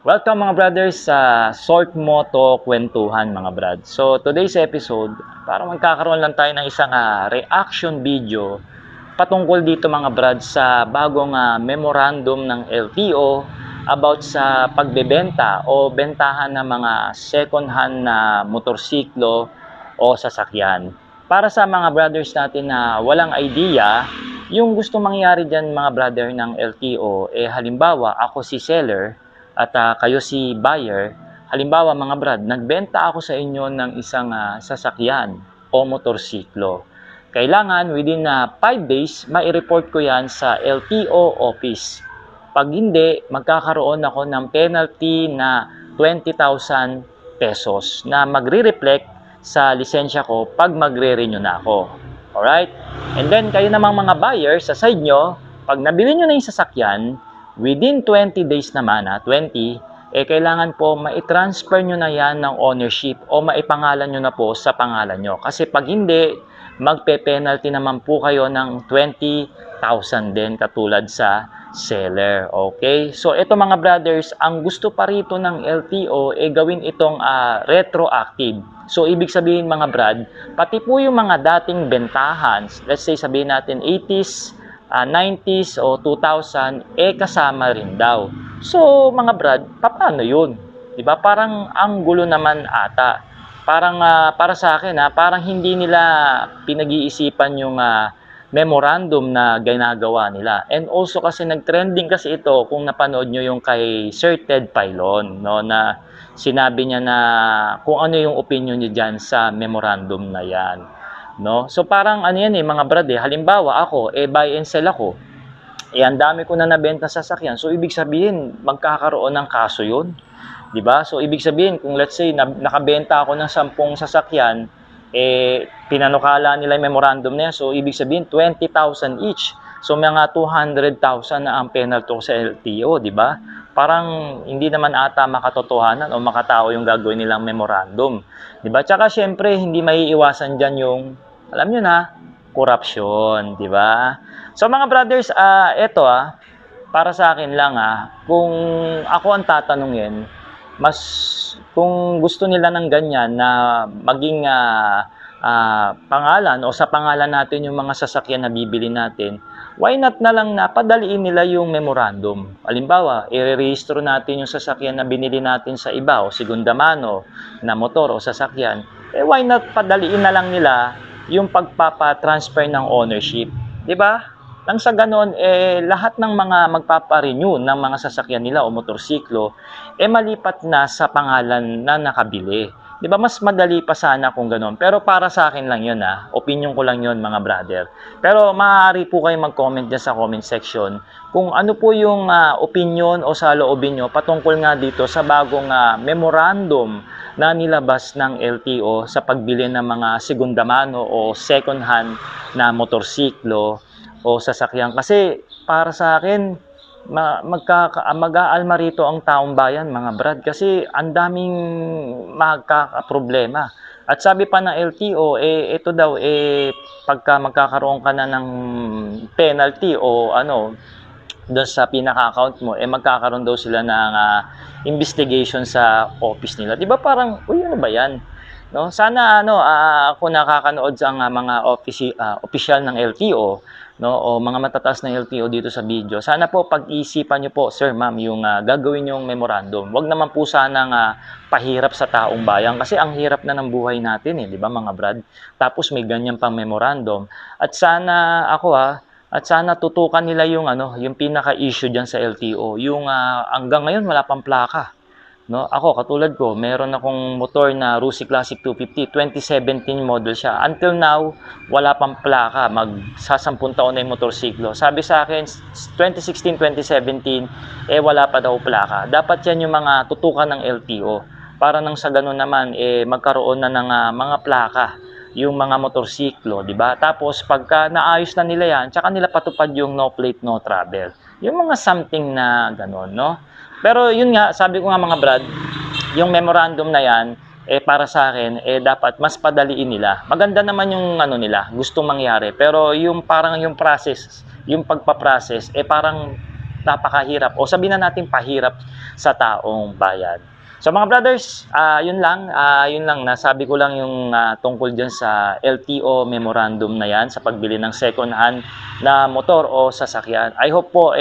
Welcome mga brothers sa Short Moto Kwentuhan mga brad. So today's episode, parang magkakaroon lang tayo ng isang reaction video patungkol dito mga brad sa bagong memorandum ng LTO about sa pagbebenta o bentahan ng mga second hand na motorsiklo o sasakyan. Para sa mga brothers natin na walang idea, yung gusto mangyari dyan mga brother ng LTO, halimbawa ako si seller, at kayo si buyer, halimbawa mga brad, nagbenta ako sa inyo ng isang sasakyan o motorsiklo. Kailangan within 5 days, mai-report ko yan sa LTO office. Pag hindi, magkakaroon ako ng penalty na 20,000 pesos na magre-reflect sa lisensya ko pag magre-renew na ako. Alright? And then, kayo namang mga buyers sa side nyo, pag nabili nyo na yung sasakyan, within 20 days naman, 20, kailangan po mai-transfer nyo na yan ng ownership o maipangalan nyo na po sa pangalan nyo. Kasi pag hindi, magpe-penalty naman po kayo ng 20,000 din katulad sa seller. Okay? So, ito mga brothers, ang gusto pa rito ng LTO, gawin itong retroactive. So, ibig sabihin mga brad, pati po yung mga dating bentahan, let's say sabihin natin 80s, 90s o 2000 kasama rin daw. So mga brad, paano 'yun? 'Di ba? Parang ang gulo naman ata. Parang para sa akin parang hindi nila pinag-iisipan yung memorandum na ginagawa nila. And also kasi nag-trending kasi ito kung napanood nyo yung kay Sir Ted Filon, no, na sinabi niya na kung ano yung opinion niya diyan sa memorandum na 'yan. No? So parang ano yan mga brad halimbawa ako, buy and sell ako, ang dami ko na nabenta sa sasakyan, so ibig sabihin, magkakaroon ng kaso yun. Diba? So ibig sabihin, kung let's say, nakabenta ako ng 10 sasakyan, pinanukala nila yung memorandum na yan, so ibig sabihin, 20,000 each. So mga 200,000 na ang penalty sa LTO, diba? Parang hindi naman ata makatotohanan o makatao yung gagawin nilang memorandum. Diba? Tsaka syempre, hindi maiiwasan dyan yung alam nyo na, corruption, di ba? So mga brothers, eto para sa akin lang kung ako ang tatanungin, mas kung gusto nila ng ganyan na maging pangalan o sa pangalan natin yung mga sasakyan na bibili natin, why not na lang na padaliin nila yung memorandum? Halimbawa, i-rehistro natin yung sasakyan na binili natin sa iba o segunda mano na motor o sasakyan, why not padaliin na lang nila yung pagpapa-transfer ng ownership, 'di ba? Nang sa ganoon lahat ng mga magpapa-renew ng mga sasakyan nila o motorsiklo malipat na sa pangalan na nakabili. 'Di ba? Mas madali pa sana kung ganoon. Pero para sa akin lang 'yun opinion ko lang 'yun mga brother. Pero maaari po kayong mag-comment diyan sa comment section kung ano po yung opinion o saloobin nyo patungkol nga dito sa bagong memorandum na nilabas ng LTO sa pagbili ng mga segunda mano o second hand na motorsiklo o sasakyan. Kasi para sa akin, mag-aalma rito ang taong bayan mga brad kasi ang daming magkakaproblema. At sabi pa ng LTO, ito daw, pagka magkakaroon ka na ng penalty o doon sa pinaka-account mo, magkakaroon daw sila ng investigation sa office nila. 'Di ba parang, uy, ano ba 'yan? No? Sana ako nakakanood sa mga official ng LTO, no, o mga matataas ng LTO dito sa video. Sana po pag-isipan niyo po, sir, ma'am, yung gagawin yung memorandum. Wag naman po sanang pahirap sa taong bayan kasi ang hirap na ng buhay natin 'di ba mga brad? Tapos may ganyan pang memorandum. At sana at sana tutukan nila yung yung pinaka-issue diyan sa LTO, yung hanggang ngayon wala pang plaka. No, ako katulad ko, meron akong motor na Rusi Classic 250, 2017 model siya. Until now, wala pang plaka. Magsasampung taon na yung motorsiklo. Sabi sa akin, 2016, 2017, wala pa daw plaka. Dapat yan yung mga tutukan ng LTO. Para nang sa ganun naman, magkaroon na ng mga plaka yung mga motorsiklo, di ba? Tapos pagka naayos na nila yan, tsaka nila patupad yung no plate, no travel. Yung mga something na ganun, no? Pero yun nga, sabi ko nga mga brad, yung memorandum na yan, para sa akin, dapat mas padaliin nila. Maganda naman yung nila, gustong mangyari. Pero yung parang yung process, yung pagpaprocess, parang napakahirap o sabihin na natin pahirap sa taong bayan. So mga brothers, yun lang, nasabi ko lang yung tungkol dyan sa LTO memorandum na yan sa pagbili ng second hand na motor o sasakyan. I hope po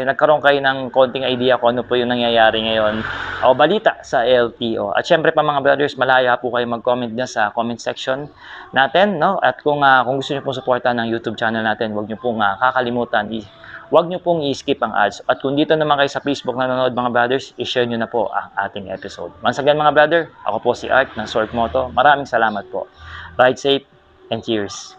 nagkaroon kayo ng konting idea kung ano po yung nangyayari ngayon o balita sa LTO. At syempre pa mga brothers, malaya po kayo mag-comment dyan sa comment section natin, no? At kung gusto niyo pong suportahan ng YouTube channel natin, huwag niyo pong kakalimutan, huwag nyo pong i-skip ang ads. At kung dito naman kayo sa Facebook nanonood mga brothers, i-share nyo na po ang ating episode. Once again mga brother, ako po si Art ng Sork Moto. Maraming salamat po. Ride safe and cheers!